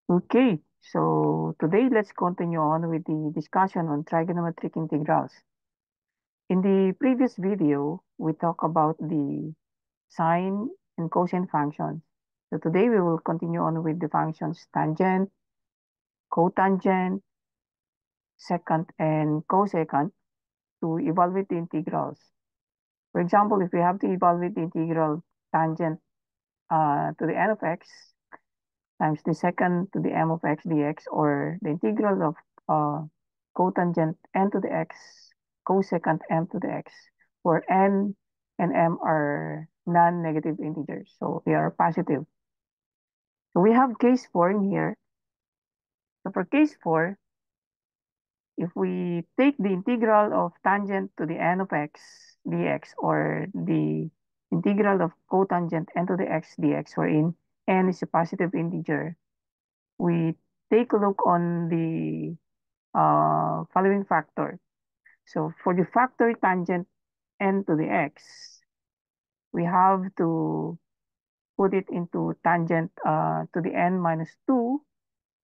Okay, so today let's continue on with the discussion on trigonometric integrals. In the previous video, we talked about the sine and cosine functions. So today we will continue on with the functions tangent, cotangent, secant, and cosecant to evaluate the integrals. For example, if we have to evaluate the integral tangent to the n of x times the secant to the m of x dx, or the integral of cotangent n to the x cosecant m to the x, where n and m are non-negative integers, so they are positive. So we have case 4 in here. So for case 4, if we take the integral of tangent to the n of x dx, or the integral of cotangent n to the x dx, wherein n is a positive integer, we take a look on the following factor. So for the factor tangent n to the x, we have to put it into tangent to the n minus 2.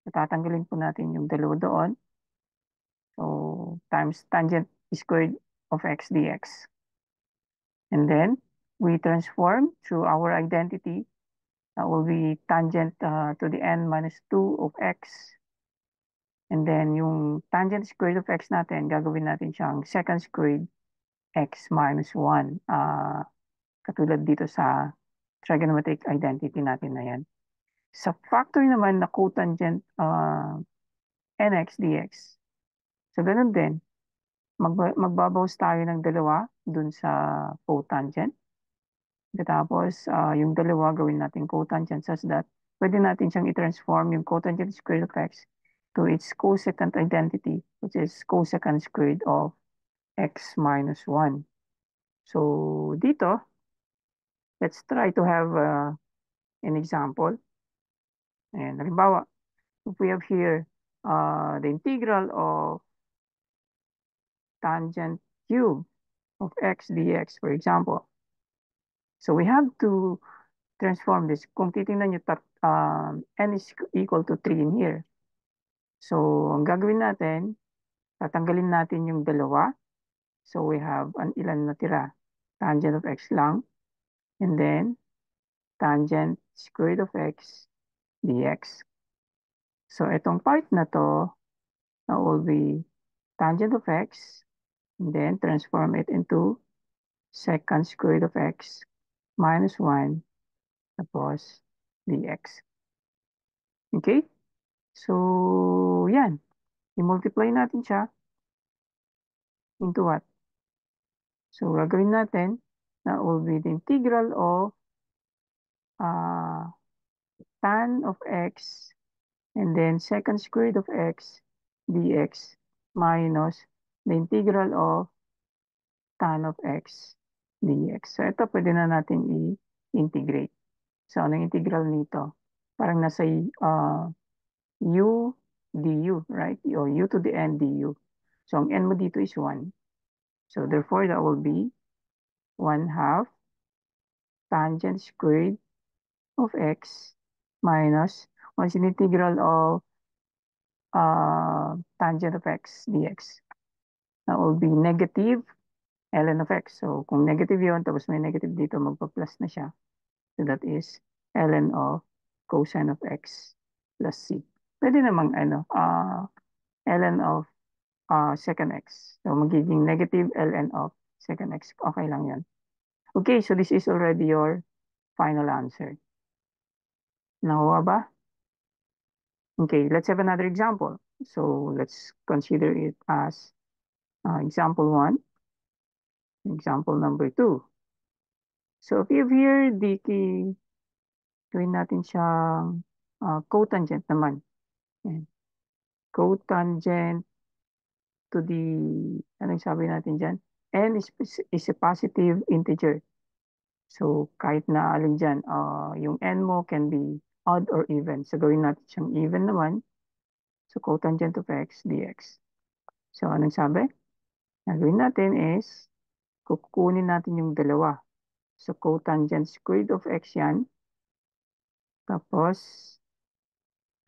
So tatanggalin po natin yung dalawa doon. So times tangent squared of x dx. And then we transform through our identity. That will be tangent to the n minus 2 of x. And then yung tangent squared of x natin, gagawin natin siyang secant squared x minus 1. Katulad dito sa trigonometric identity natin na yan. Sa factor naman na cotangent nx dx. So ganun din, magbabawas tayo ng dalawa dun sa cotangent. Tapos yung dalawa gawin natin cotangent such that pwede natin siyang i-transform yung cotangent squared of x to its cosecant identity, which is cosecant squared of x minus 1. So dito, let's try to have an example. And halimbawa, if we have here the integral of tangent cube of x dx, for example. So we have to transform this. Kung titingnan nyo, n is equal to 3 in here. So ang gagawin natin, tatanggalin natin yung dalawa. So we have an ilan na tira? Tangent of x lang. And then, tangent squared of x dx. So itong part na to, that will be tangent of x, and then transform it into secant squared of x minus 1 tapos dx. Okay? So, yan. I-multiply natin siya into what? So, gagawin natin, that will be the integral of tan of x and then secant squared of x dx minus the integral of tan of x dx. So, ito pwede na natin i-integrate. So, anong integral nito? Parang nasa u du, right? O u to the n du. So, ang n mo dito is 1. So, therefore, that will be 1/2 tangent squared of x minus, what's the integral of tangent of x dx? That will be negative ln of x. So, kung negative yun, tapos may negative dito, magpa-plus na siya. So, that is ln of cosine of x plus c. Pwede namang ln of secant x. So, magiging negative ln of secant x. Okay lang yan. Okay, so this is already your final answer. Nakuha ba? Okay, let's have another example. So, let's consider it as example 1, example number 2. So, if you have here, gawin natin siyang cotangent naman. Ayan. Cotangent to the, anong sabi natin dyan? N is a positive integer. So, kahit na alin dyan, yung n mo can be odd or even. So, gawin natin siyang even naman. So, cotangent of x dx. So, anong sabi? Ang gawin natin is, kukunin natin yung dalawa. So, cotangent squared of x yan. Tapos,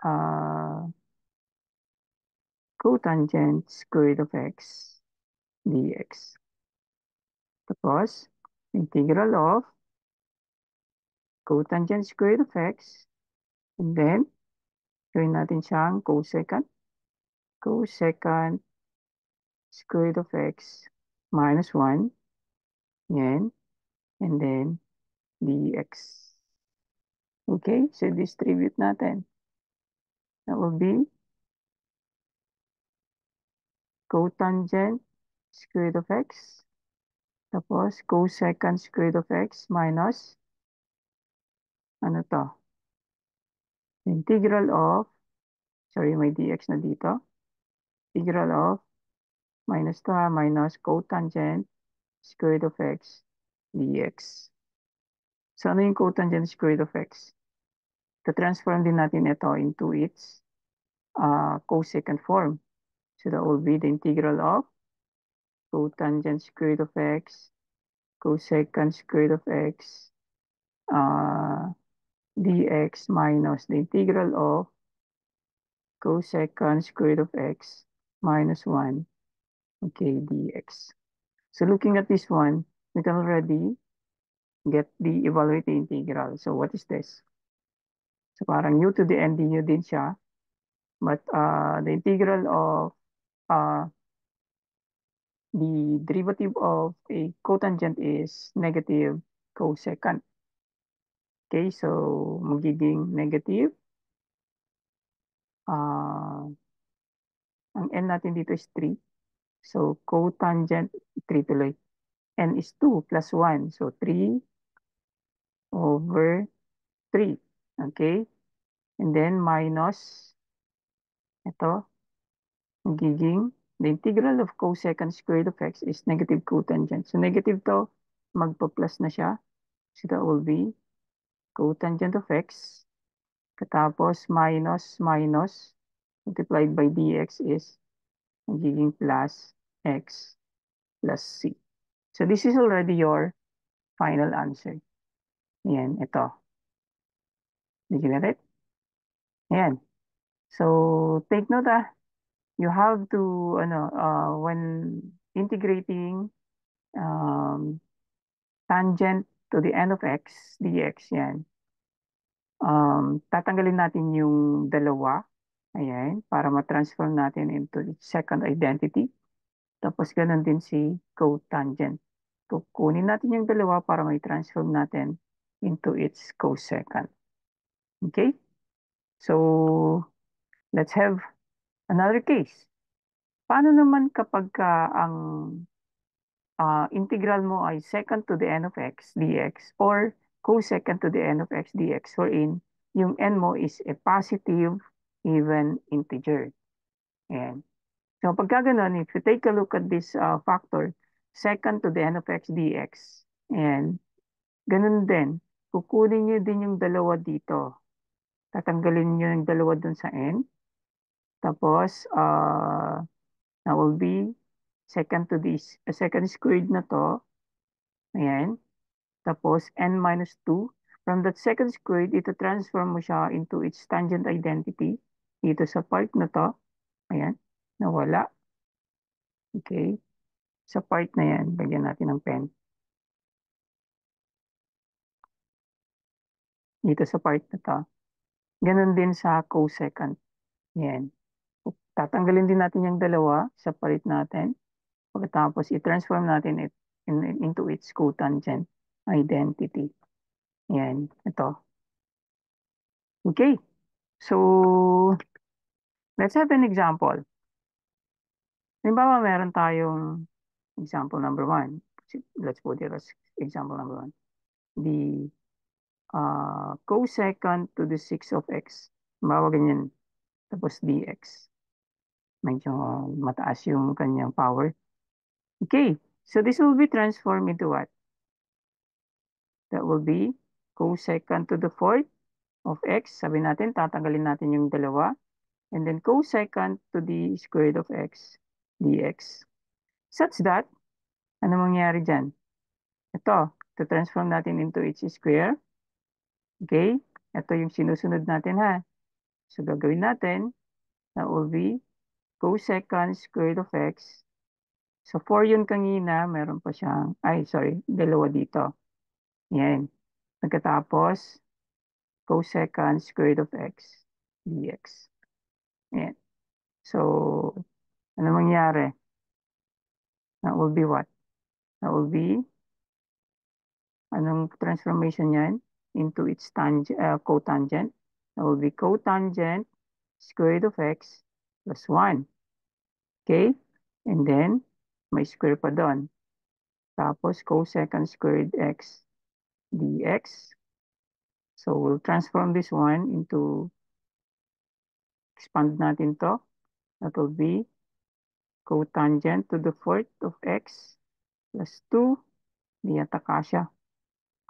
uh, cotangent square root of x dx. Tapos, integral of cotangent square root of x, and then, gawin natin siyang cosecant square root of x minus 1, yan, and then dx. Okay, so distribute natin. That will be cotangent square root of x, tapos cosecant square root of x minus, ano to? Integral of, sorry, may dx na dito. Integral of minus to minus cotangent square root of x dx. So ano yung cotangent square root of x? To-transform din natin ito into its cosecant form. So that will be the integral of cotangent square root of x, cosecant square root of x, uh, dx minus the integral of cosecant square root of x minus 1, okay, dx. So looking at this one, we can already get the evaluate the integral. So what is this? So parang u to the n du din siya. But the integral of the derivative of a cotangent is negative cosecant. Okay, so magiging negative. Ang n natin dito is 3. So cotangent, 3 tuloy. N is 2 plus 1. So 3 over 3. Okay? And then minus, ito, magiging, the integral of cosecant square root of x is negative cotangent. So negative to, magpa-plus na siya. So that will be cotangent of x. Katapos minus minus multiplied by dx is magiging plus x plus c. So this is already your final answer. Ayan, ito. Did you get it? Ayan. So take note you have to, when integrating um, tangent to the n of x dx, yan. Tatanggalin natin yung dalawa. Ayan, para ma-transform natin into its second identity. Tapos ganun din si cotangent. Kukunin natin yung dalawa para may transform natin into its cosecant. Okay? So, let's have another case. Paano naman kapag ang integral mo ay second to the n of x dx or cosecant to the n of x dx wherein yung n mo is a positive even integer. Ayan. So pagka ganun, if you take a look at this factor, second to the n of x dx, and ganun din, kukunin nyo din yung dalawa dito. Tatanggalin nyo yung dalawa dun sa n. Tapos, that will be second to this, second squared na to. Ayan. Tapos, n minus 2. From that second squared, ito transform mo siya into its tangent identity. Dito sa part na to. Ayan. Nawala. Okay. Sa part na yan, lagyan natin ng pen. Dito sa part na to. Ganon din sa cosecant. Yan. Tatanggalin din natin yung dalawa sa palit natin. Pagkatapos, i-transform natin into its cotangent identity. Yan. Ito. Okay. So, let's have an example. Halimbawa, meron tayong example number 1. Let's put it as example number 1. The cosecant to the 6 of x. Halimbawa, ganyan. Tapos dx. Medyo mataas yung kanyang power. Okay, so this will be transformed into what? That will be cosecant to the 4th of x. Sabi natin, tatanggalin natin yung dalawa. And then cosecant to the square root of x dx. Such that, ano mangyari dyan? Ito, to transform natin into its square. Okay, ito yung sinusunod natin ha. So gagawin natin, that will be cosecant squared of x. So 4 yun kanina, meron pa siyang, dalawa dito. Yan. Pagkatapos, cosecant squared of x dx. Yan. So, ano mangyari? That will be what? That will be, anong transformation yan? Into its cotangent. That will be cotangent square root of x plus 1. Okay? And then, may square pa doon. Tapos, cosecant squared x dx. So, we'll transform this one into, expand natin to. That will be cotangent to the fourth of x plus 2. Di yata kasya.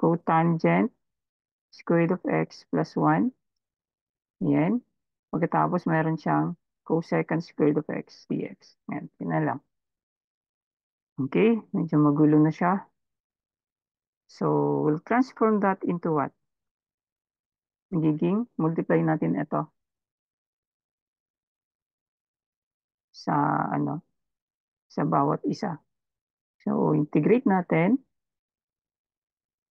Cotangent square root of x plus 1. Yan. Pagkatapos, meron siyang cosecant squared of x dx. Yan. Yun na lang. Okay. Medyo magulo na siya. So, we'll transform that into what? Magiging, multiply natin ito sa, sa bawat isa. So, integrate natin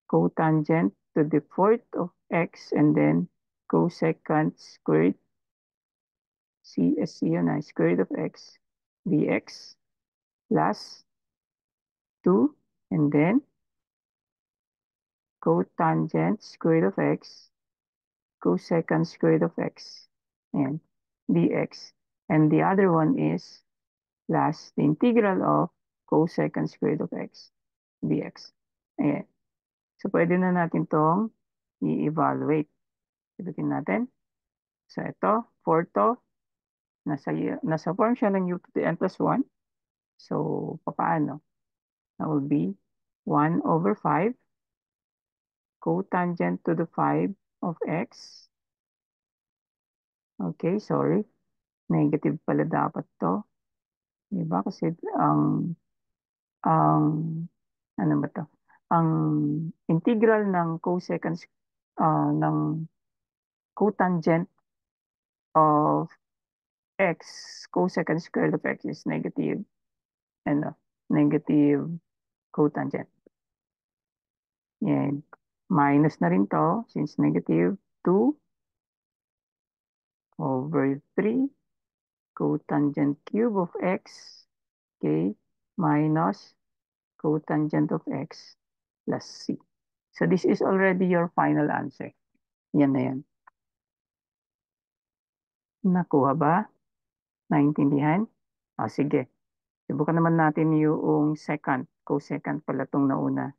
cotangent to the fourth of x and then cosecant squared CSC yun squared of x dx plus 2 and then cotangent squared of x cosecant squared of x and dx. And the other one is plus the integral of cosecant squared of x dx. Ayan. So, pwede na natin tong i-evaluate. Sagutin natin. So, ito, 4 to. Nasa form siya ng u to the n plus 1. So, papaano? That will be 1 over 5 cotangent to the 5 of x. Okay, sorry. Negative pala dapat to. Diba? Kasi ang ano ba to? Ang integral ng cosecant ng cotangent of x, cosecant squared of x is negative, negative cotangent. Yan. Minus na rin to, since negative 2 over 3 cotangent cube of x, okay, minus cotangent of x plus c. So this is already your final answer. Yan na yan. Nakuha ba? Naintindihan? Sige. Subukan naman natin yung second. Cosecant pala itong nauna.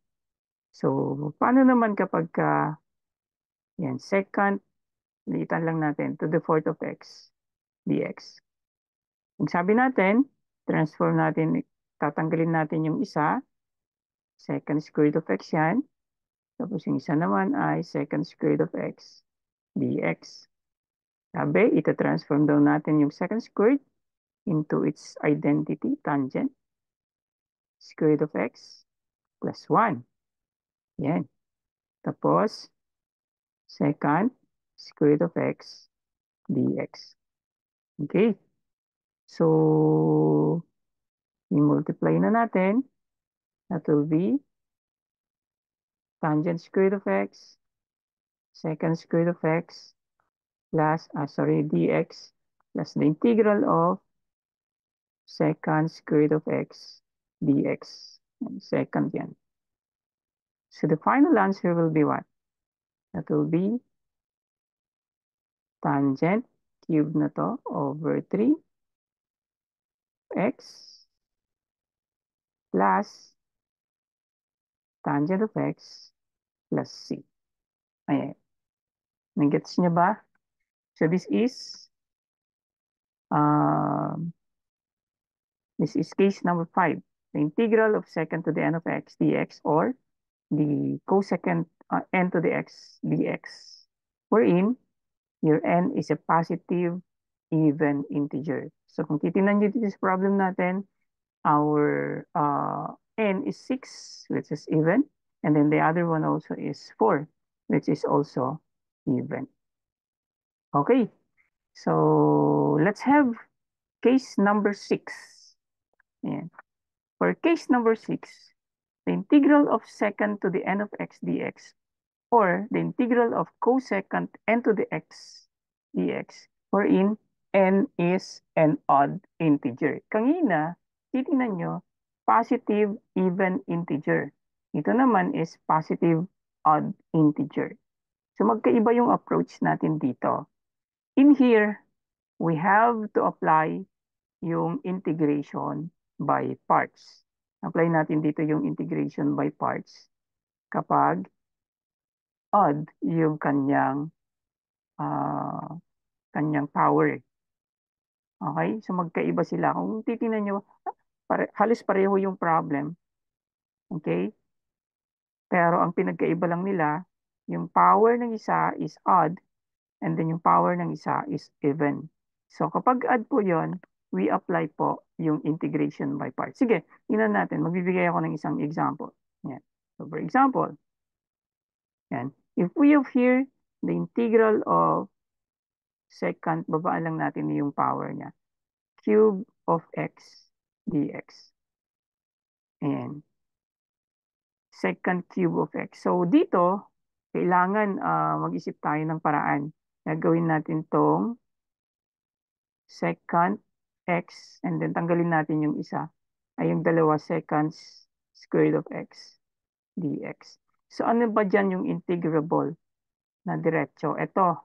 So, paano naman kapag yan, second, liitan lang natin to the fourth of x dx. Kung sabi natin, transform natin, tatanggalin natin yung isa, second square root of x yan. Tapos yung isa naman ay second square root of x dx. Sabi, ita-transform daw natin yung second squared into its identity, tangent, square root of x plus 1. Yan. Tapos, second square root of x dx. Okay. So, i-multiply na natin. That will be tangent square root of x, second square root of x, plus, dx, plus the integral of second square root of x dx. And second yan. So the final answer will be what? That will be tangent cube na to over 3 x plus tangent of x plus c. Ayan. Nag-gets niyo ba? So um, this is case number 5. The integral of second to the n of x dx or the cosecant n to the x dx. Wherein your n is a positive even integer. So kung titingnan nyo dito sa problem natin, our n is 6, which is even. And then the other one also is 4, which is also even. Okay. So let's have case number 6. Ayan. For case number 6, the integral of secant to the n of x dx or the integral of cosecant n to the x dx wherein n is an odd integer. Kanina, titingnan nyo, positive even integer. Ito naman is positive odd integer. So magkaiba yung approach natin dito. In here, we have to apply yung integration by parts. Apply natin dito yung integration by parts kapag odd yung ah, kanyang power. Okay? So magkaiba sila. Kung titingnan nyo, halos pareho yung problem. Okay? Pero ang pinagkaiba lang nila, yung power ng isa is odd and then yung power ng isa is even. So kapag add po yon, we apply po yung integration by parts. Sige, tingnan natin. Magbibigay ako ng isang example. Yan. So for example, yan. If we have here the integral of secant, babaan lang natin yung power niya. Cube of x dx. Ayan. Secant cube of x. So dito, kailangan mag-isip tayo ng paraan. Gagawin natin tong secant x and then tanggalin natin yung isa. Ay yung dalawa seconds square root of x dx. So ano ba dyan yung integrable na diretso? Ito,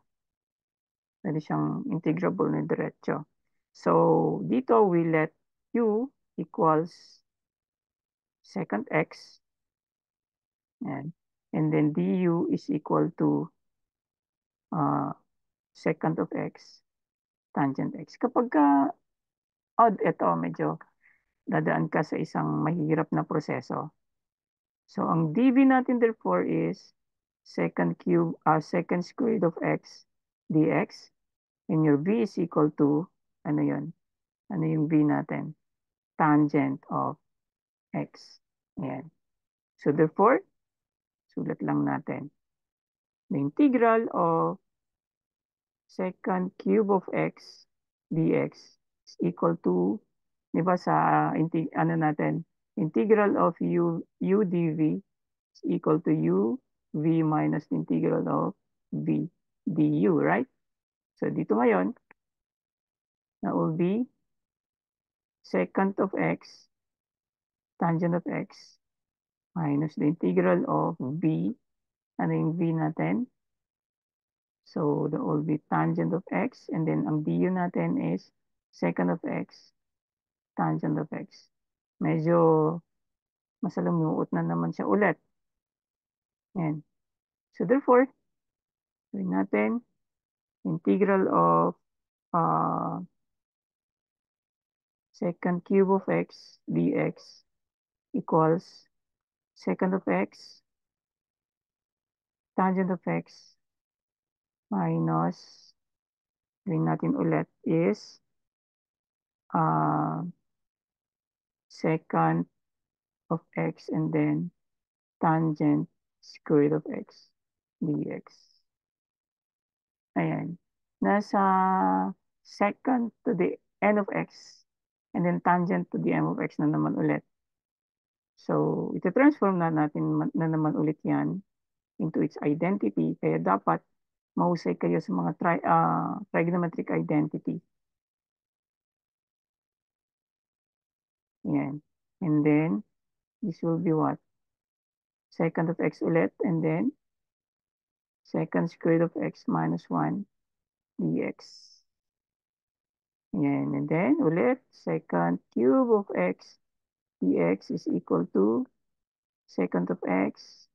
pwede siyang integrable na diretso. So dito we let u equals secant x and then du is equal to uh, secant of x tangent x. Kapag odd, ito medyo dadaan ka sa isang mahirap na proseso. So ang dv natin therefore is secant square root of x dx and your v is equal to ano yun? Ano yung v natin? Tangent of x. Ayan. So therefore, sulat lang natin. The integral of secant cube of x dx is equal to, di ba sa ano natin, integral of u dv is equal to u v minus the integral of v du, right? So dito ngayon, that will be secant of x tangent of x minus the integral of v, ano yung v natin? So that will be tangent of x and then ang du natin is secant of x tangent of x. Medyo masalamuot na naman siya ulit. Yan. So therefore, gawin natin integral of uh, secant cube of x dx equals secant of x tangent of x minus, gawin natin ulit, is uh, secant of x and then tangent square root of x dx. Ayan. Nasa secant to the n of x and then tangent to the m of x na naman ulit. So, ito-transform na natin na naman ulit yan into its identity. Kaya dapat mahusay kayo sa mga trigonometric identity. Yan. And then, this will be what? Secant of x ulit and then secant square root of x minus 1 dx. Yan. And then, ulit, secant cube of x dx is equal to secant of x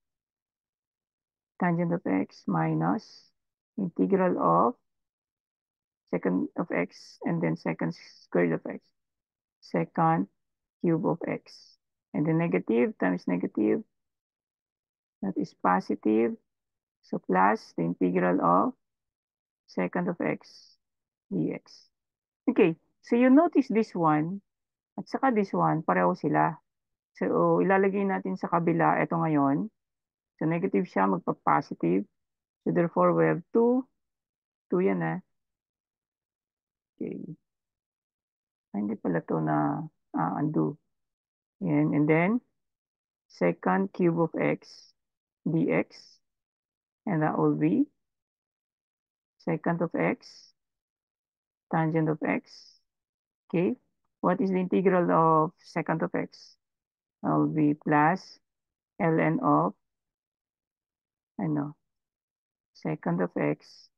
tangent of x minus integral of secant of x and then secant square root of x. Secant cube of x. And the negative times negative, that is positive. So plus the integral of secant of x dx. Okay, so you notice this one at saka this one, pareho sila. So ilalagay natin sa kabila, ito ngayon. So negative siya, magpa-positive. So therefore we have 2, 2 yan Okay. Hindi pala to na undo. Yan. And then, second cube of x dx. And that will be second of x, tangent of x. Okay. What is the integral of second of x? That will be plus ln of, ano, second of x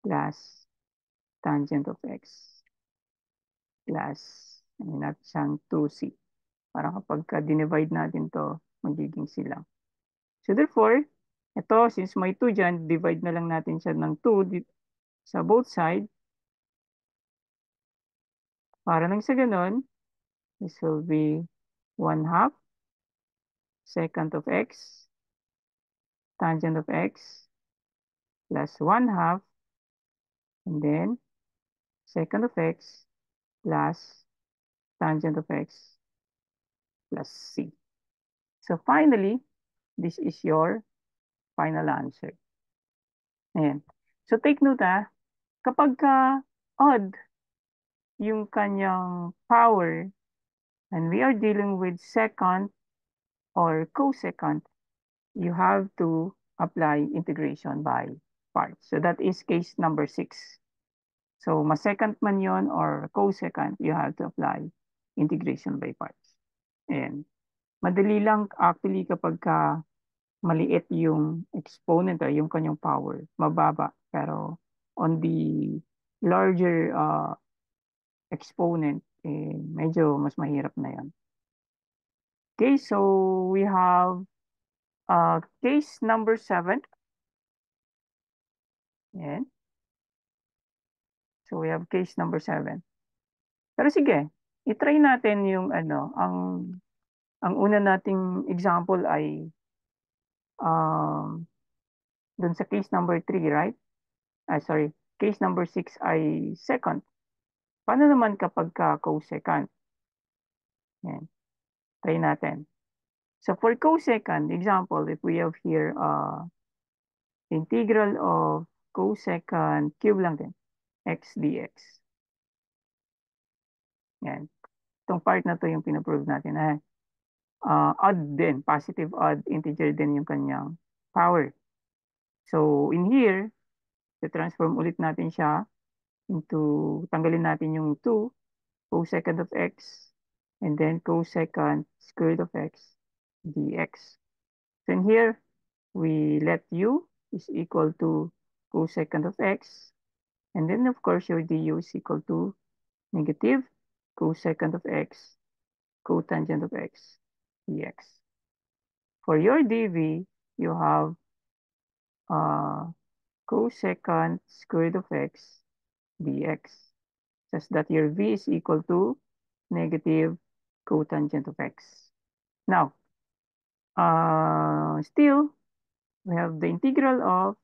plus tangent of x plus, at siyang 2c. Para kapag ka-divide natin to, magiging c lang. So therefore, ito, since may 2 dyan, divide na lang natin siya ng 2 sa both side. Para nang sa ganun, this will be 1/2 second of x tangent of x plus 1/2 and then second of x plus tangent of x plus c. So finally, this is your final answer. Ayan. So take note kapag ka odd yung kanyang power and we are dealing with second or cosecant, you have to apply integration by parts. So that is case number 6. So masecond man yon or cosecant, you have to apply integration by parts. And madali lang actually kapag ka maliit yung exponent or yung kanyang power, mababa. Pero on the larger exponent, medyo mas mahirap na yan. Okay, so we have case number 7. Yan. So we have case number 7. Pero sige, i-try natin yung ang una nating example ay dun sa case number 3, right? Sorry, case number 6 ay second. Paano naman kapag ka cosecant? Yan, try natin. So for cosecant, example, if we have here integral of cosecant cube lang din, x dx. Yan. Itong part na to yung pinaprove natin. Odd din, positive odd integer din yung kanyang power. So in here, transform ulit natin siya into, tanggalin natin yung 2, cosecant of x, and then cosecant square root of x dx. So in here, we let u is equal to cosecant of x, and then of course your du is equal to negative cosecant of x cotangent of x dx. For your dv, you have cosecant square root of x dx, such that your v is equal to negative cotangent of x. Now, still, we have the integral of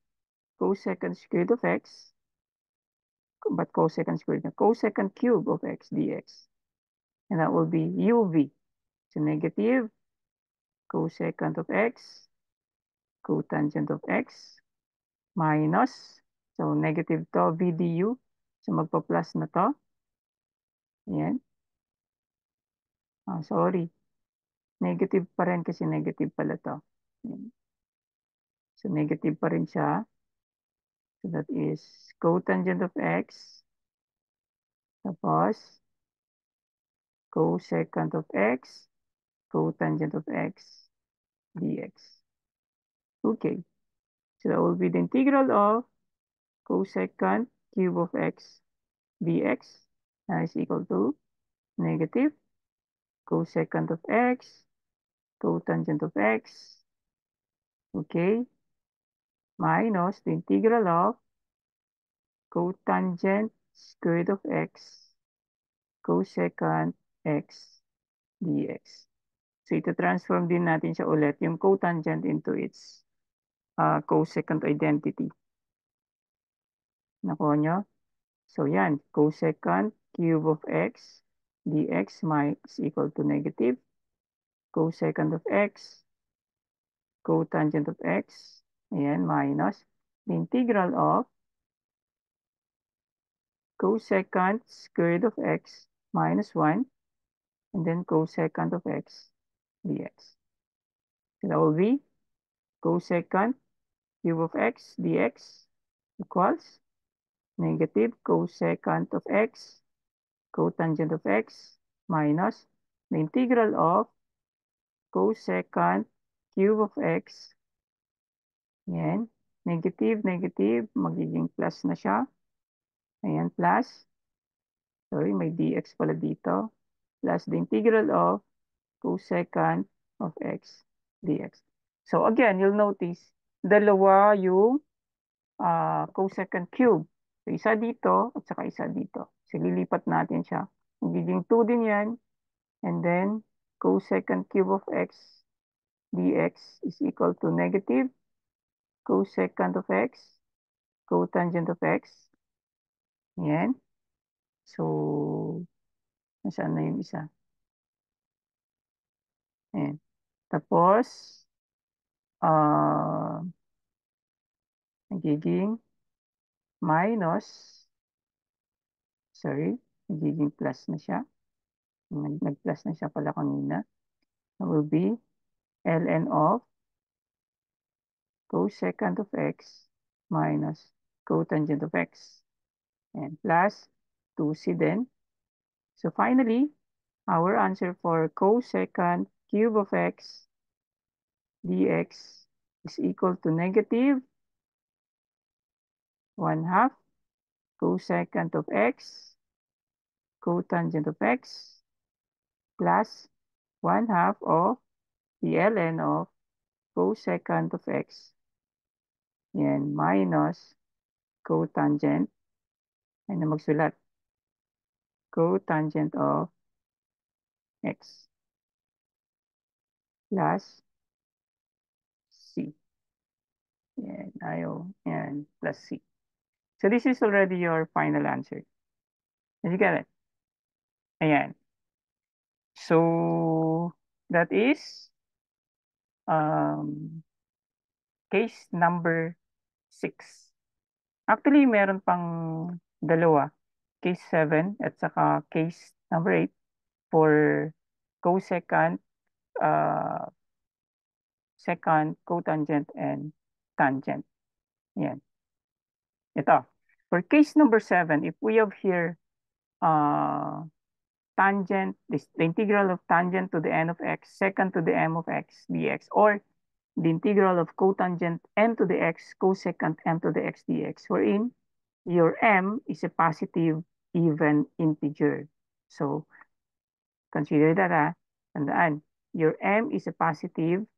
cosecant square root of x, but cosecant cube of x dx. And that will be uv. So negative cosecant of x, cotangent of x, minus, so negative to, v du. So magpa-plus na to. Ayan. Sorry. Negative pa rin kasi negative pala to. Ayan. So negative pa rin siya. So that is cotangent of x, tapos cosecant of x, cotangent of x dx. Okay. So that will be the integral of cosecant cube of x dx is equal to negative cosecant of x, cotangent of x, okay, minus the integral of cotangent square root of x, cosecant x dx. So ito transform din natin siya ulit, yung cotangent into its cosecant identity. Nakuha nyo? So yan, cosecant cube of x dx is equal to negative cosecant of x, cotangent of x, ayan, minus the integral of cosecant square root of x minus 1, and then cosecant of x dx. So that will be cosecant cube of x dx equals negative cosecant of x cotangent of x minus the integral of cosecant cube of x. Yan. Negative, negative, magiging plus na siya. Ayan, plus. Sorry, may dx pala dito. Plus the integral of cosecant of x dx. So again, you'll notice, dalawa yung cosecant cube. So isa dito at saka isa dito. So lilipat natin siya. Magiging 2 din yan. And then cosecant cube of x dx is equal to negative cosecant of x cotangent of x. Yan. So, nasaan na yung isa? Ayan. Tapos, nagiging minus, sorry, nagiging plus na siya. Nag-plus na siya pala kanina. That will be ln of cosecant of x minus cotangent of x. And plus 2c then. So finally, our answer for cosecant cube of x dx is equal to negative 1/2 cosecant of x cotangent of x plus 1/2 of the ln of cosecant of x. Yan, minus cotangent. Ay na magsulat. Cotangent of x plus c. Yan, ayaw. Yan, plus c. So this is already your final answer. Did you get it? Ayan. So that is um, case number 6. Actually, meron pang dalawa. Case 7 at saka case number 8 for cosecant, uh, secant, cotangent, and tangent. Yan. Ito. For case number 7, if we have here tangent, the integral of tangent to the n of x, secant to the m of x dx, or the integral of cotangent m to the x, cosecant m to the x dx, wherein your m is a positive even integer. So, consider that, tandaan, your m is a positive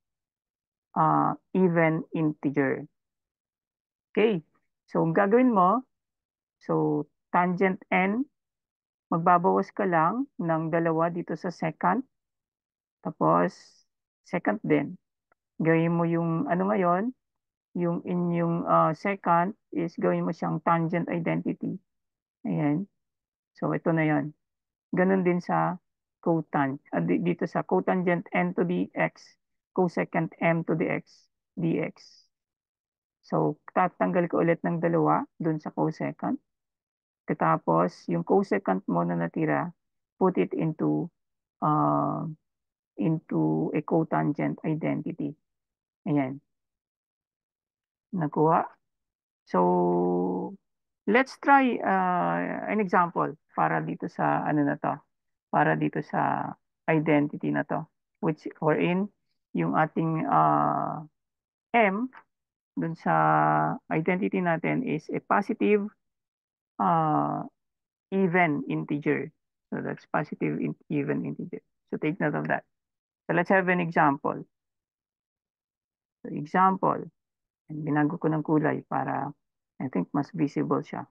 even integer. Okay, so ang gagawin mo, so tangent n, magbabawas ka lang ng dalawa dito sa secant, tapos secant din. Gawin mo yung ano ngayon, yung inyong secant is gawin mo siyang tangent identity. Ayan. So ito na yon. Ganon din sa dito sa cotangent n to the x, cosecant m to the x dx. So tatanggal ko ulit ng dalawa dun sa cosecant. Tapos yung cosecant mo na natira, put it uh, into a cotangent identity. Ayan. Nakuha. So, let's try an example para dito sa ano na to. Para dito sa identity na to. Which wherein yung ating M dun sa identity natin is a positive uh, even integer. So that's positive even integer. So take note of that. So let's have an example. So example, and binago ko ng kulay para I think mas visible siya.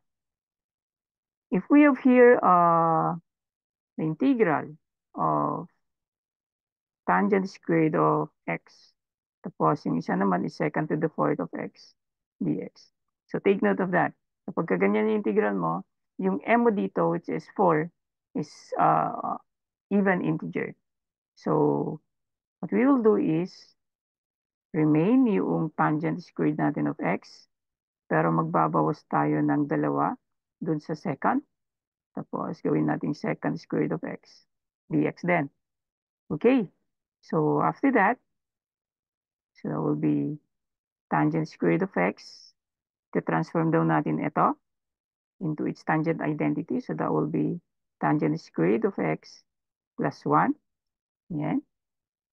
If we have here the integral of tangent squared of x, tapos yung isa naman is secant to the fourth of x dx. So take note of that. Kapag ganyan yung integral mo, yung m mo dito, which is 4, is even integer. So what we will do is remain yung tangent squared natin of x, pero magbabawas tayo ng dalawa dun sa secant. Tapos, gawin natin second square root of x dx din. Okay. So, after that, so that will be tangent square root of x. Transform daw natin ito into its tangent identity. So, that will be tangent square root of x plus 1. Yan.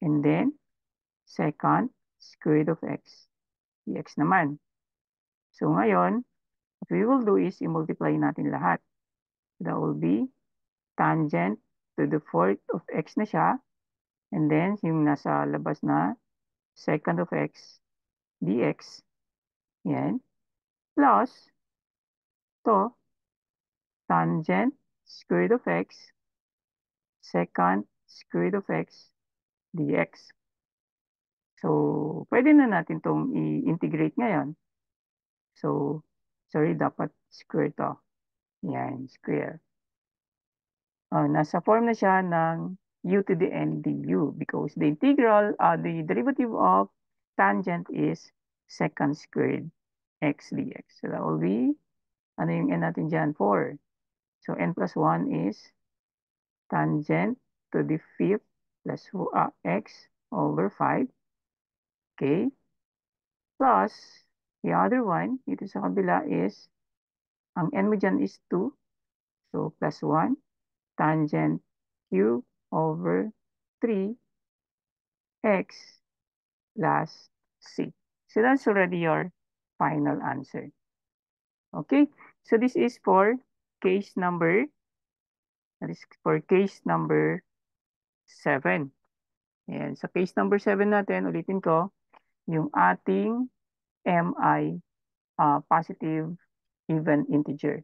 And then, second square root of x dx naman. So, ngayon, what we will do is i-multiply natin lahat. So, that will be tangent to the fourth of x na siya. And then, yung nasa labas na second of x dx. Yan. Plus, to tangent square root of x second square root of x dx. So, pwede na natin itong i-integrate ngayon. So, sorry, dapat square to. Yan, square. Nasa form na siya ng u to the n du because the integral, the derivative of tangent is second squared x dx. So that will be, ano yung n natin dyan? 4. So n plus 1 is tangent to the fifth plus x over 5. Okay. Plus, the other one, dito sa kabila is, ang n mo dyan is 2. So plus 1 tangent cube over 3 x plus c. So that's already your final answer. Okay, so this is for case number, that is for case number 7. And sa case number 7 natin, ulitin ko, yung ating m ay positive even integer.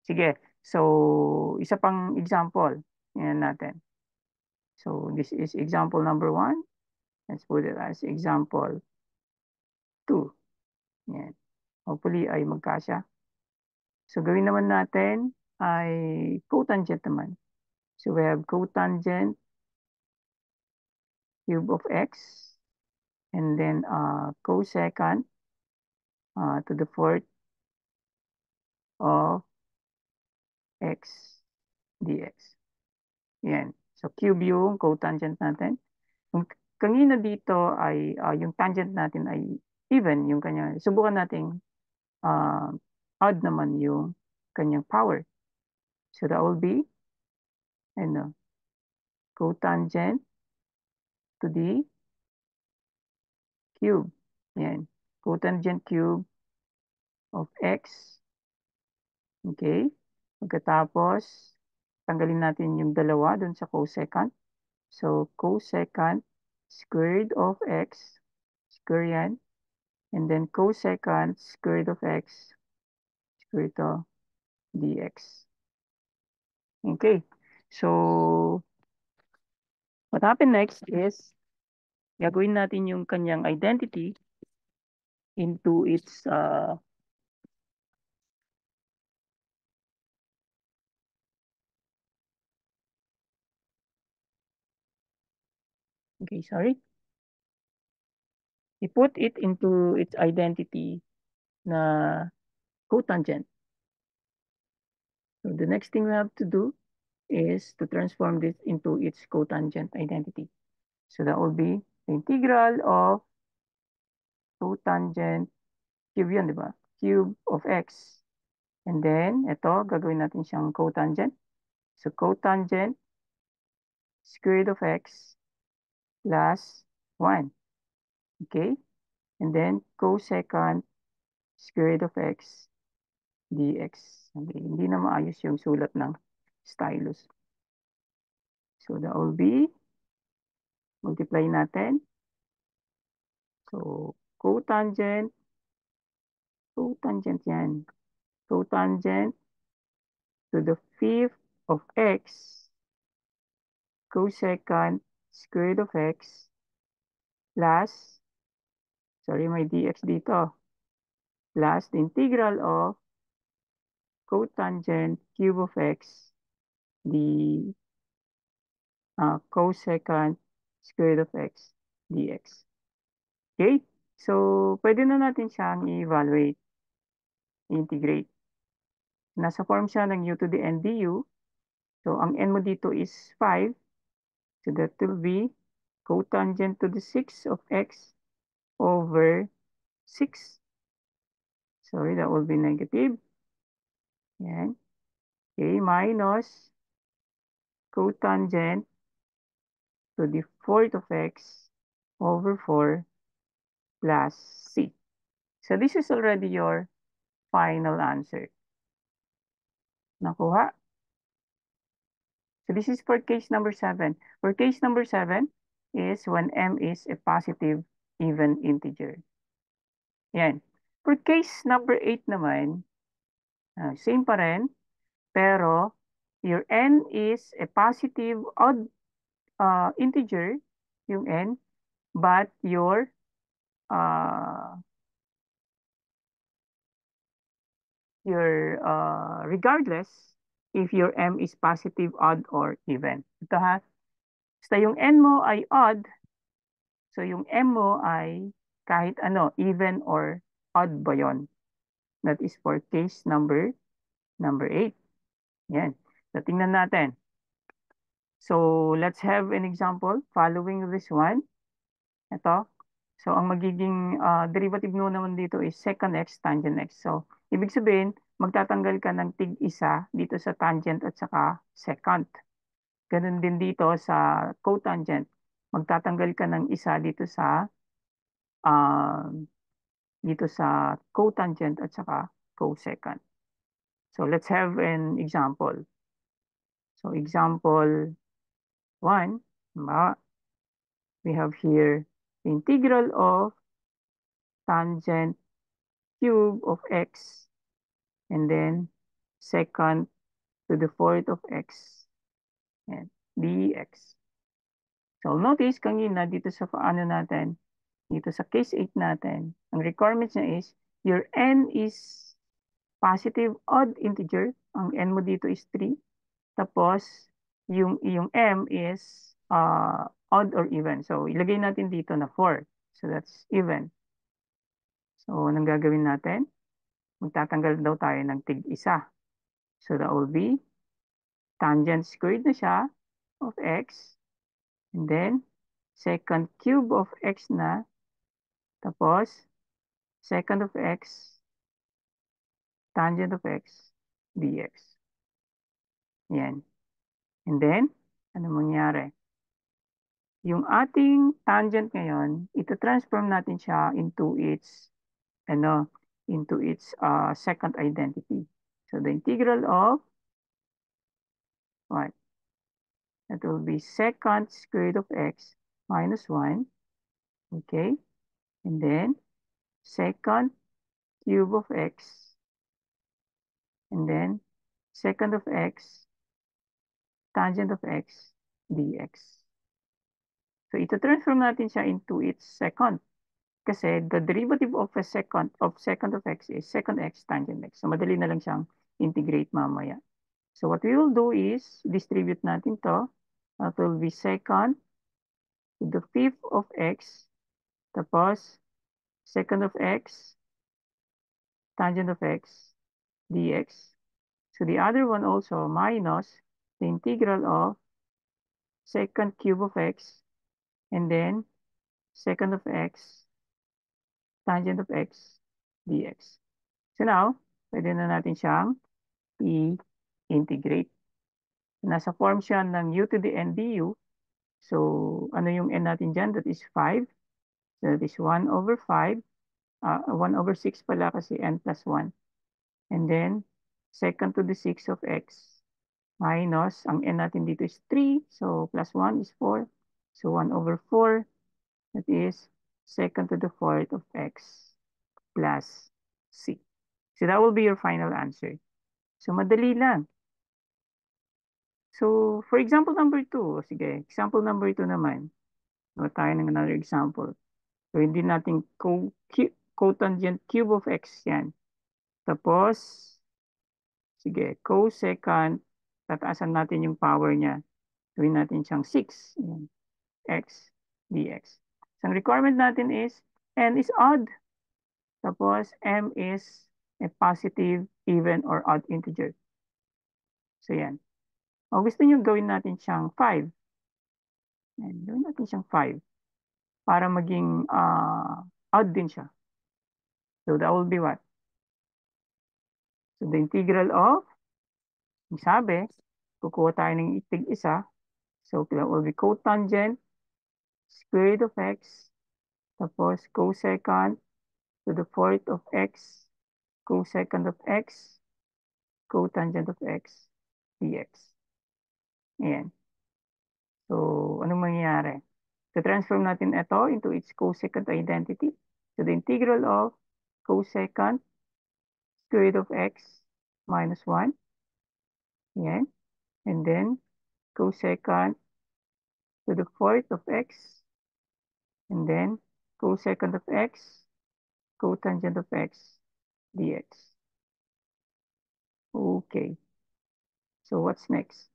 Sige, so isa pang example. Yan natin. So this is example number 1. Let's put it as example 2. Yan. Hopefully ay magkasya. So gawin naman natin ay cotangent naman. So we have cotangent cube of x and then cosecant to the fourth of x dx. Yan. So cube yung cotangent natin. Yung kanina dito ay yung tangent natin ay even yung kanya. Subukan nating odd naman yung kanyang power. So that will be ano, cotangent to the cube. Yan. Cotangent cube of x. Okay. Pagkatapos, tanggalin natin yung dalawa dun sa cosecant. So, cosecant squared of x. Square yan. And then cosecant squared of x. Square to dx. Okay. So, what happened next is, gagawin natin yung kanyang identity into its okay, sorry. We put it into its identity na cotangent. So the next thing we have to do is to transform this into its cotangent identity. So that will be the integral of cotangent cube yun, di ba? Cube of x. And then, ito, gagawin natin siyang cotangent. So cotangent square root of x plus 1. Okay? And then cosecant square root of x dx. Okay, hindi na maayos yung sulat ng stylus. So that will be, multiply natin. So cotangent yan. Cotangent to the fifth of x cosecant square root of x plus, sorry, may dx dito, plus the integral of cotangent cube of x, the cosecant square root of x dx. Okay? So, pwede na natin siyang i-evaluate, integrate. Nasa form siya ng u to the n du. So, ang n mo dito is 5. So, that will be cotangent to the 6 of x over 6. Sorry, that will be negative. Yan. Okay, minus cotangent to the fourth of x over 4 plus c. So, this is already your final answer. Nakuha? So this is for case number 7. For case number 7 is when m is a positive even integer. Yan. For case number 8 naman, same pa rin, pero your n is a positive odd integer, yung n, but uh, regardless if your m is positive, odd, or even. Ito ha. Basta yung n mo ay odd, so yung m mo ay kahit ano, even or odd ba yun? That is for case number 8. Yan. So tingnan natin. So let's have an example following this one. Ito. So ang magiging derivative mo naman dito is second x tangent x. So ibig sabihin, magtatanggal ka ng tig-isa dito sa tangent at saka secant. Ganun din dito sa cotangent. Magtatanggal ka ng isa uh, dito sa cotangent at saka cosecant. So let's have an example. So example 1, we have here the integral of tangent cube of x and then secant to the fourth of x and dx. So notice kanina dito sa paano natin, dito sa case 8 natin, ang requirements niya is your n is positive odd integer. Ang n mo dito is 3. Tapos, yung m is odd or even. So, ilagay natin dito na 4. So, that's even. So, anong gagawin natin? Magtatanggal daw tayo ng tig-isa. So, that will be tangent squared na siya of x. And then, secant cube of x na. Tapos, secant of x, tangent of x, dx. Yan. And then, ano mangyari? Yung ating tangent ngayon, ito-transform natin siya ano, into its second identity. So the integral of what? That will be secant square root of x minus 1. Okay? And then secant cube of x. And then secant of x, tangent of x, dx. So ito-transform natin siya into its second. Kasi the derivative of secant of x is secant x tangent x. So madali na lang siyang integrate mamaya. So what we will do is distribute natin to. That will be secant to the fifth of x. Tapos secant of x tangent of x dx. So the other one also minus the integral of secant cube of x and then secant of x tangent of x dx. So now, pwede na natin siyang i-integrate. Nasa form siya ng u to the n du. So, ano yung n natin dyan? That is 5. So, that is 1 over 5. 1 over 6 pala kasi n plus 1. And then, secant to the 6 of x minus, ang n natin dito is 3. So, plus 1 is 4. So, 1 over 4. That is secant to the fourth of x plus c. So, that will be your final answer. So, madali lang. So, for example number 2, sige, example number 2 naman. Gawa tayo ng another example. So, hindi natin cotangent cube of x yan. Tapos, sige, cosecant, tataasan natin yung power niya. Gawin natin siyang 6. Yan, x dx. So, ang requirement natin is n is odd. Tapos, m is a positive even or odd integer. So yan. O gusto nyo gawin natin siyang 5. Yan, gawin natin siyang 5 para maging odd din siya. So that will be what? So the integral of, yung sabi, kukuha tayo ng itig isa. So that will be cotangent square root of x, tapos cosecant to the fourth of x, cosecant of x, cotangent of x, dx. Ayan. So, anong mangyayari? So, transform natin ito into its cosecant identity. So, the integral of cosecant square root of x minus 1. Ayan. And then, cosecant to the fourth of x. And then, cosecant of x, cotangent of x, dx. Okay. So, what's next?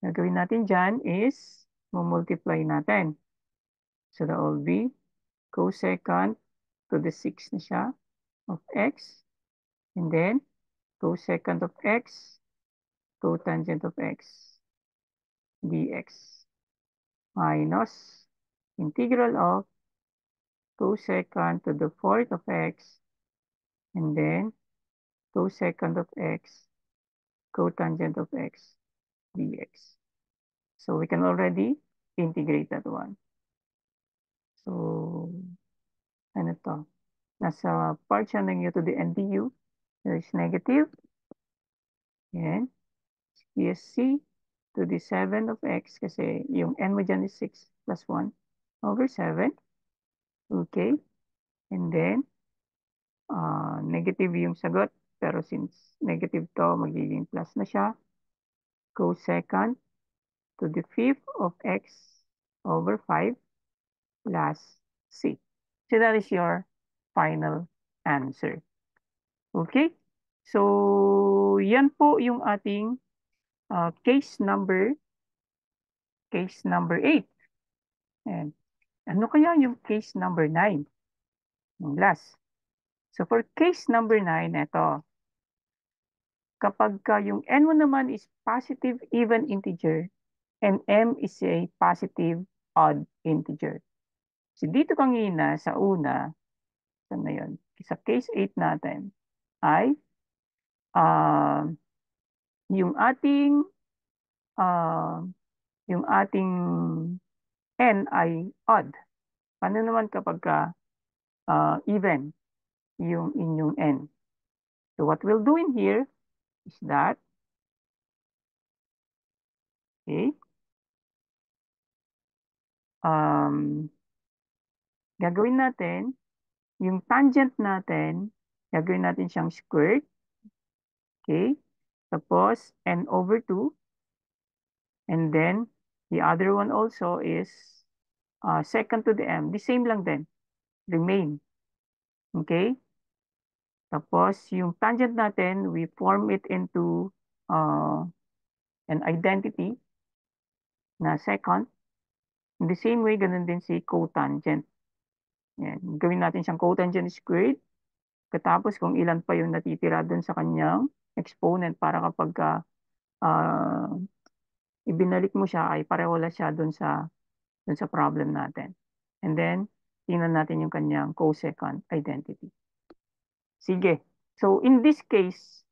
Gagawin natin dyan is, multiply natin. So, that will be cosecant to the 6 na siya of x. And then, cosecant of x, cotangent of x, dx. Minus integral of cosecant to the fourth of x. And then, cosecant of x, cotangent of x, dx. So, we can already integrate that one. So, ano to? Nasa part siya ng u to the ndu. There is negative. Yan. PSC to the 7 of x kasi yung n mo dyan is 6 plus 1 over 7. Okay. And then, negative yung sagot. Pero since negative to, magiging plus na siya. Cosecant to the 5th of x over 5 plus c. So that is your final answer. Okay? So, yan po yung ating case number 8. And ano kaya yung case number 9? Yung last. So, for case number 9, ito. Kapag yung n mo naman is positive even integer and m is a positive odd integer. So, dito kanina sa una, saan na yun? Sa case 8 natin, ay uh, yung ating uh, yung ating n ay odd. Paano naman kapag even yung inyong n? So what we'll do in here is that, okay, um, gagawin natin, yung tangent natin, gagawin natin siyang squared, okay? Tapos, n over 2, and then, the other one also is second to the m. The same lang din, remain, okay? Tapos, yung tangent natin, we form it into an identity na second. In the same way, ganun din si cotangent. Yan. Gawin natin siyang cotangent squared. Katapos kung ilan pa yung natitira dun sa kanyang exponent para kapag uh, ibinalik mo siya ay pareho lang siya dun sa problem natin. And then, tingnan natin yung kanyang cosecant identity. Sige. So, in this case,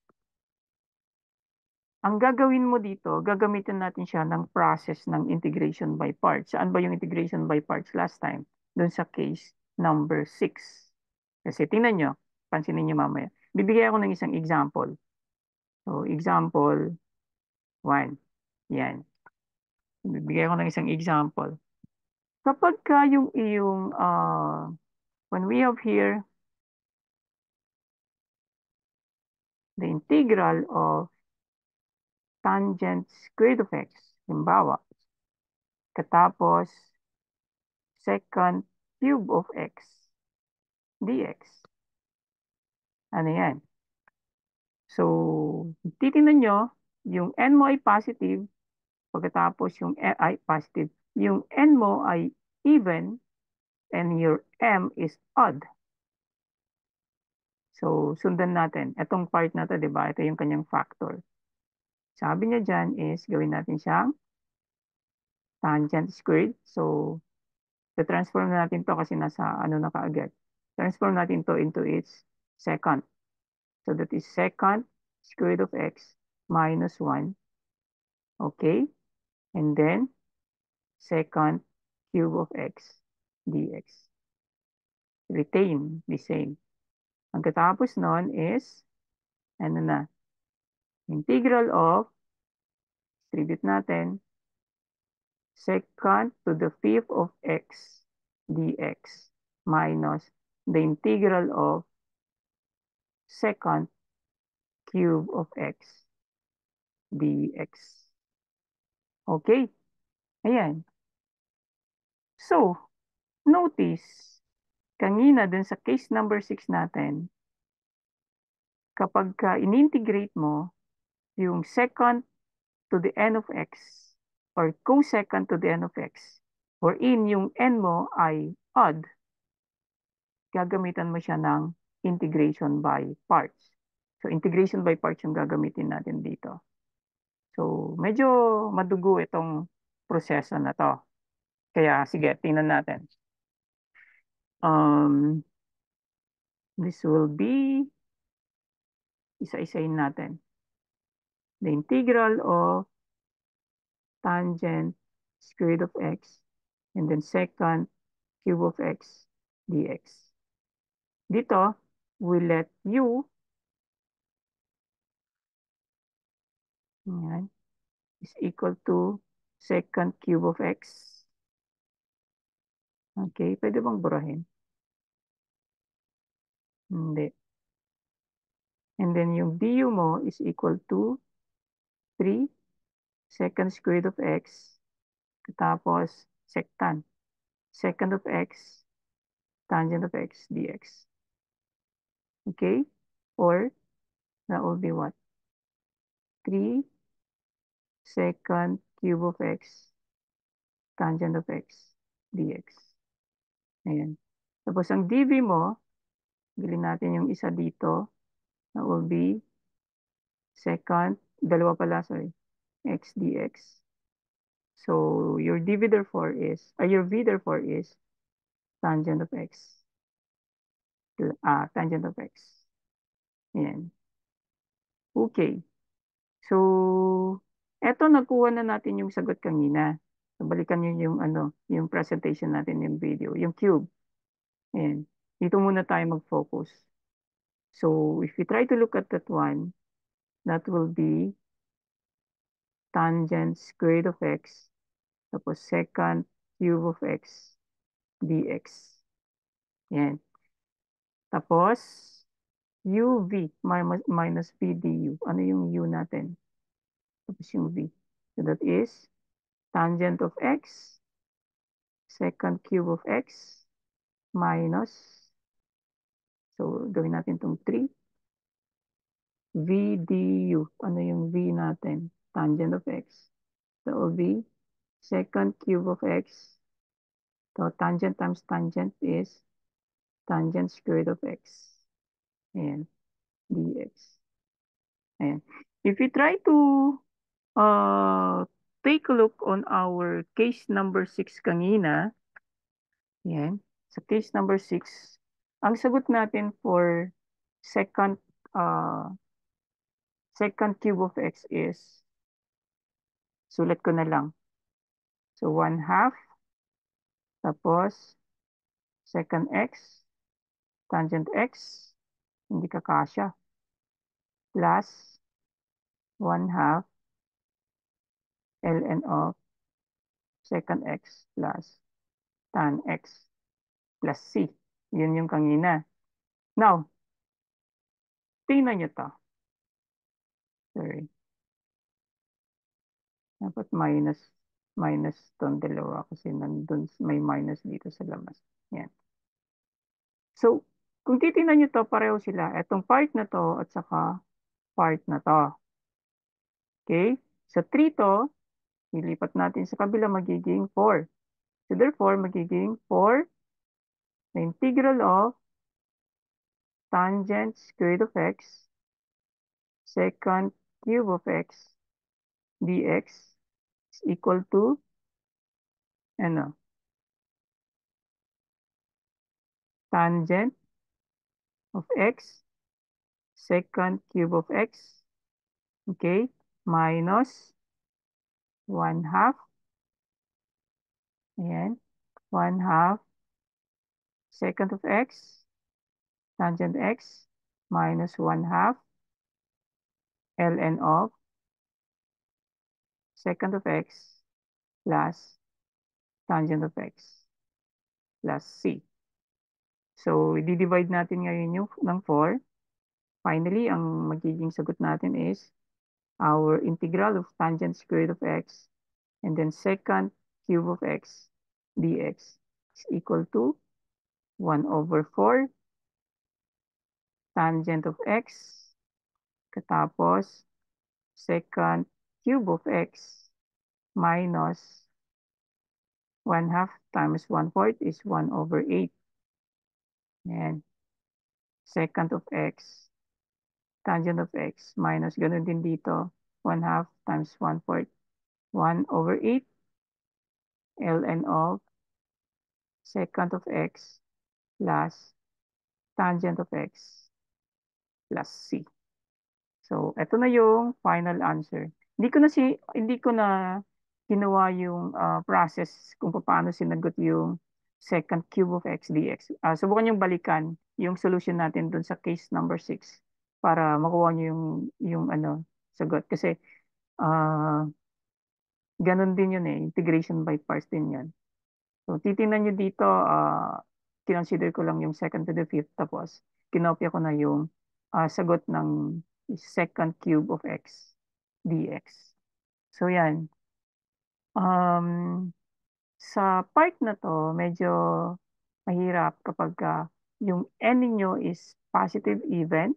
ang gagawin mo dito, gagamitin natin siya ng process ng integration by parts. Saan ba yung integration by parts last time? Doon sa case number 6. Kasi tingnan nyo, pansinin nyo mamaya. Bibigyan ako ng isang example. So, example 1. Yan. Bibigyan ako ng isang example. Kapag ka yung iyong, when we have here, the integral of tangent square root of x, halimbawa, katapos secant cube of x dx. Ano yan? So, titingnan nyo, yung n mo ay positive, pagkatapos yung ay positive, yung n mo ay even, and your m is odd. So, sundan natin. Itong part na to, di ba? Ito yung kanyang factor. Sabi niya dyan is gawin natin siyang tangent squared. So, transform na natin to kasi nasa ano na kaagad. Transform natin to into its second. So, that is second square root of x minus 1. Okay? And then, second cube of x dx. Retain the same. Ang katapos nun is, ano na, integral of, distribute natin, second to the fifth of x dx minus the integral of second cube of x dx. Okay? Ayan. So, notice, kanina dun sa case number 6 natin, kapag in-integrate mo yung second to the n of x or cosecant to the n of x, wherein yung n mo ay odd, gagamitan mo siya ng integration by parts. So, integration by parts yung gagamitin natin dito. So, medyo madugo itong proseso na to. Kaya, sige, tingnan natin. This will be, isa-isayin natin. The integral of tangent square root of x and then second cube of x dx. Dito, we let u, yan, is equal to second cube of x. Okay, pwede bang burahin? Hindi. And then yung du mo is equal to 3 second square root of x, tapos sectant. Second of x, tangent of x dx. Okay? Or, that will be what? 3 second cube of x, tangent of x dx. Ayan. Tapos ang dv mo, bilhin natin yung isa dito, that will be second, dalawa pala, sorry, x dx. So, your dv therefore is, your v therefore is tangent of x. Tangent of x. Ayan. Okay. So, eto nakuha na natin yung sagot kanina. So, balikan nyo yung ano, yung presentation natin yung video, yung cube. Ayan. Dito muna tayo mag-focus. So, if we try to look at that one, that will be tangent square root of x, tapos second cube of x dx. Yan. Tapos, uv minus v du. Ano yung u natin? Tapos yung v. So that is tangent of x, second cube of x, minus, so gawin natin itong 3, v du. Ano yung v natin? Tangent of x. So v, second cube of x. So tangent times tangent is tangent squared of x. Ayan, dx. Ayan. If we try to uh, take a look on our case number 6 kanina, ayan, sa case number 6, ang sagot natin for second second cube of x is, sulat ko na lang. So 1/2, tapos second x, tangent x, hindi kakasya, plus 1/2 ln of second x plus tan x plus c. Yun yung kanina. Now, tingnan nyo to. Sorry. Dapat minus tong dalawa kasi nandun may minus dito sa labas. Yan. So, kung titingnan nyo to, pareho sila. Itong part na to at saka part na to. Okay? Sa 3 to, ilipat natin sa kabila magiging 4. So therefore, magiging 4 the integral of tangent square root of x secant cube of x dx is equal to, ano, tangent of x secant cube of x, okay, minus 1/2, ayan, 1/2 secant of x, tangent x, minus 1/2 ln of secant of x plus tangent of x plus c. So, i-divide natin ngayon yung ng 4. Finally, ang magiging sagot natin is our integral of tangent square root of x and then secant cube of x dx is equal to 1/4 tangent of x katapos secant cube of x minus 1/2 times 1/4 is 1/8. And secant of x, tangent of x minus ganun din dito, 1/2 times 1/4, 1/8 ln of secant of x plus tangent of x plus c. So, eto na yung final answer. Hindi ko na ginawa yung process kung paano sinagot yung secant cube of x dx. Subukan yung balikan yung solution natin dun sa case number 6 para makuha nyo yung ano, sagot. Kasi ah ganun din yun eh. Integration by parts din yan. So, titingnan nyo dito, kinonsider ko lang yung second to the fifth, tapos kinopya ko na yung sagot ng secant cube of x dx. So, yan. Um, sa part na to, medyo mahirap kapag yung n ninyo is positive even,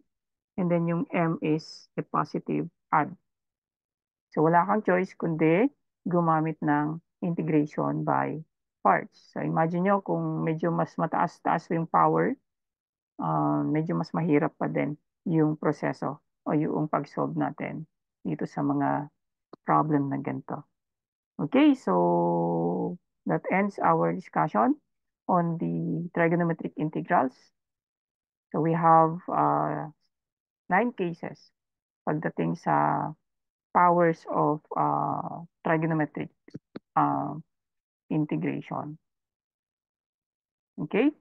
and then yung m is a positive odd. So, wala kang choice kundi gumamit ng integration by parts. So, imagine nyo kung medyo mas mataas-taas yung power, medyo mas mahirap pa din yung proseso o yung pag-solve natin dito sa mga problem na ganito. Okay, so that ends our discussion on the trigonometric integrals. So we have 9 cases pagdating sa powers of trigonometric uh, integration. Okay?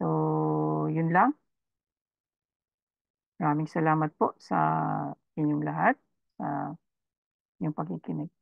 So, yun lang. Maraming salamat po sa inyong lahat, sa inyong pakikinig.